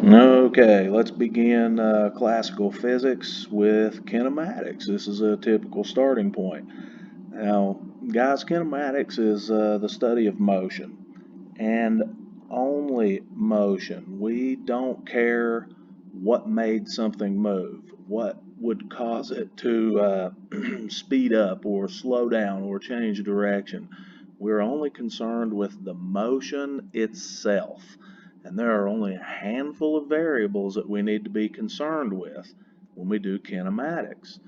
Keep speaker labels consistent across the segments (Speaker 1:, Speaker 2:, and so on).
Speaker 1: Okay, let's begin classical physics with kinematics. This is a typical starting point. Now, guys, kinematics is the study of motion and only motion. We don't care what made something move, what would cause it to speed up or slow down or change direction. We're only concerned with the motion itself. And there are only a handful of variables that we need to be concerned with when we do kinematics.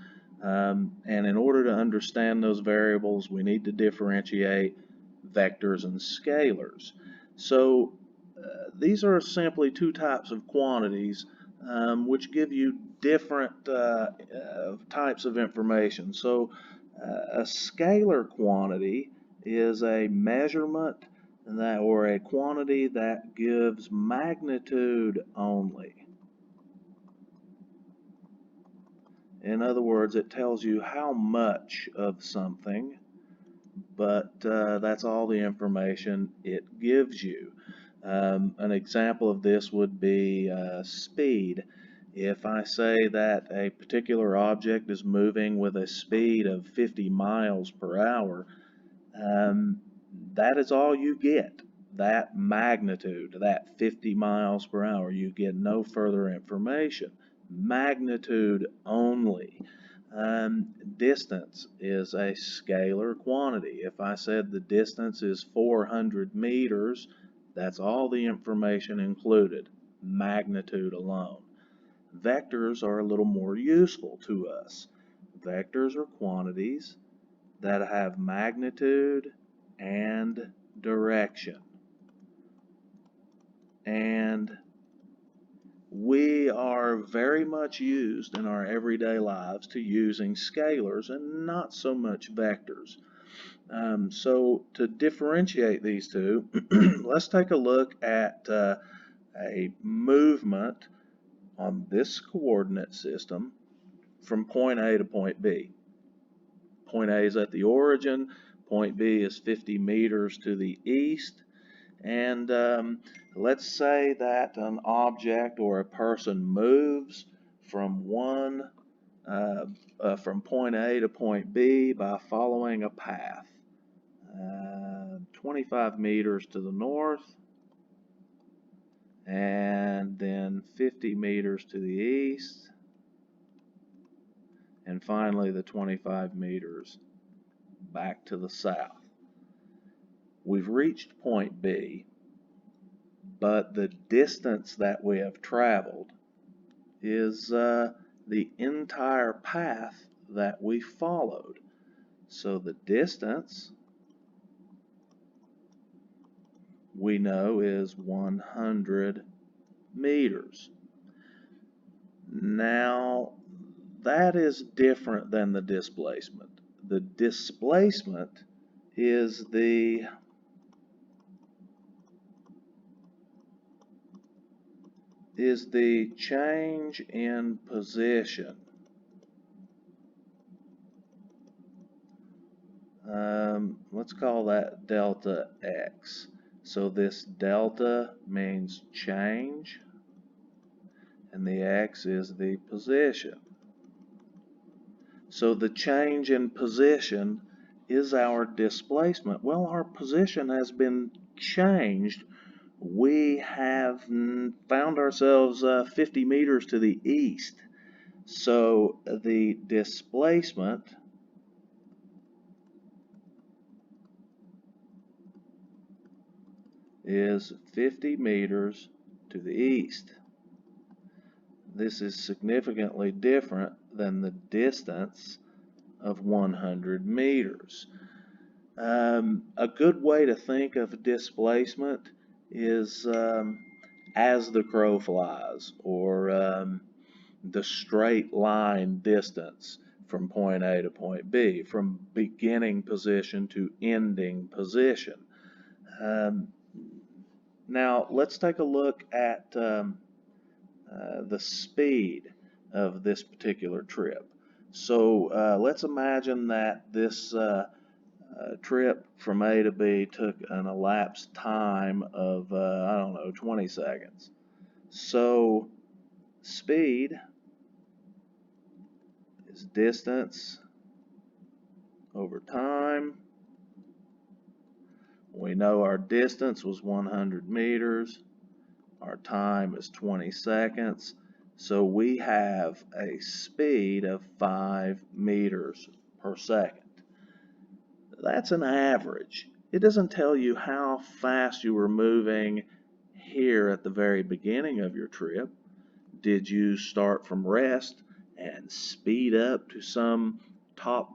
Speaker 1: And in order to understand those variables, we need to differentiate vectors and scalars. So these are simply two types of quantities which give you different types of information. So a scalar quantity is a measurement that, or a quantity that gives magnitude only. In other words, it tells you how much of something, but that's all the information it gives you. An example of this would be speed. If I say that a particular object is moving with a speed of 50 miles per hour, um, that is all you get. That magnitude, that 50 miles per hour, you get no further information. Magnitude only. Distance is a scalar quantity. If I said the distance is 400 meters, that's all the information included, magnitude alone. Vectors are a little more useful to us. Vectors are quantities that have magnitude and direction. And we are very much used in our everyday lives to using scalars and not so much vectors. So to differentiate these two, let's take a look at a movement on this coordinate system from point A to point B. Point A is at the origin, point B is 50 meters to the east, and let's say that an object or a person moves from from point A to point B by following a path. 25 meters to the north, and then 50 meters to the east, and finally the 25 meters back to the south. We've reached point B, but the distance that we have traveled is the entire path that we followed. So the distance we know is 100 meters. Now that is different than the displacement. The displacement is the change in position. Let's call that delta x. So this delta means change, and the x is the position. So the change in position is our displacement. Well, our position has been changed. We have found ourselves 50 meters to the east. So the displacement is 50 meters to the east. This is significantly different than the distance of 100 meters. A good way to think of displacement is as the crow flies, or the straight line distance from point A to point B, from beginning position to ending position. Now let's take a look at the speed of this particular trip. So let's imagine that this trip from A to B took an elapsed time of, I don't know, 20 seconds. So speed is distance over time. We know our distance was 100 meters. Our time is 20 seconds. So we have a speed of 5 meters per second. That's an average. It doesn't tell you how fast you were moving here at the very beginning of your trip. Did you start from rest and speed up to some top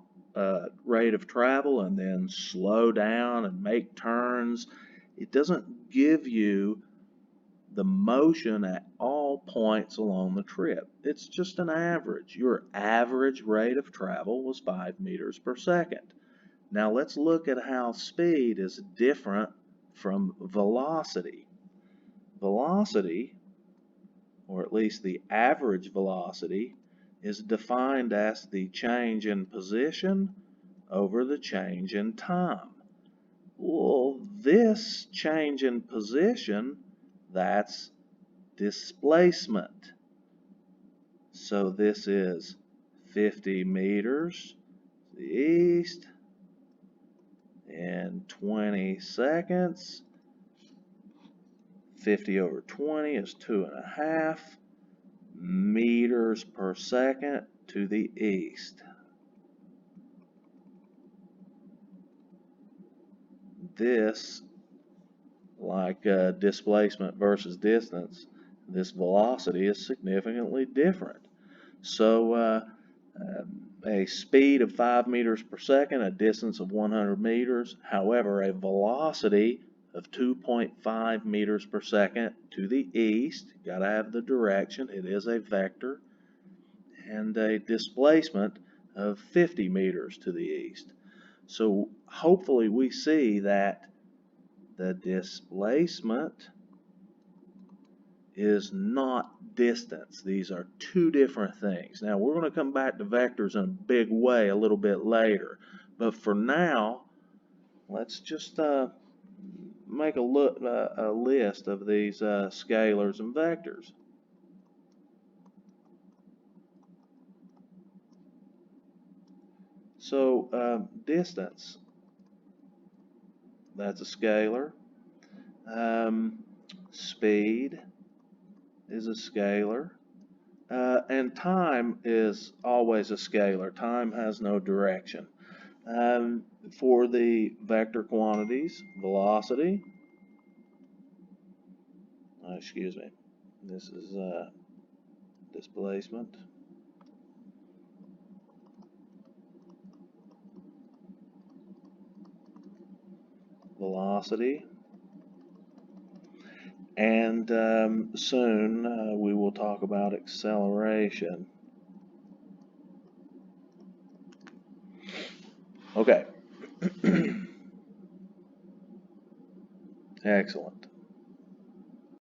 Speaker 1: rate of travel and then slow down and make turns? It doesn't give you the motion at all points along the trip. It's just an average. Your average rate of travel was 5 meters per second. Now let's look at how speed is different from velocity. Velocity, or at least the average velocity, is defined as the change in position over the change in time. Well, this change in position, that's displacement. So this is 50 meters to the east in 20 seconds. 50 over 20 is 2.5 meters per second to the east. This, like displacement versus distance, this velocity is significantly different. So a speed of 5 meters per second, a distance of 100 meters, however, a velocity of 2.5 meters per second to the east, got to have the direction, it is a vector, and a displacement of 50 meters to the east. So hopefully we see that the displacement is not distance. These are two different things. Now we're going to come back to vectors in a big way a little bit later, but for now let's just make a list of these scalars and vectors. So distance, that's a scalar. Speed is a scalar. And time is always a scalar. Time has no direction. For the vector quantities, velocity, excuse me, this is displacement. Velocity. And soon we will talk about acceleration. Okay. Excellent.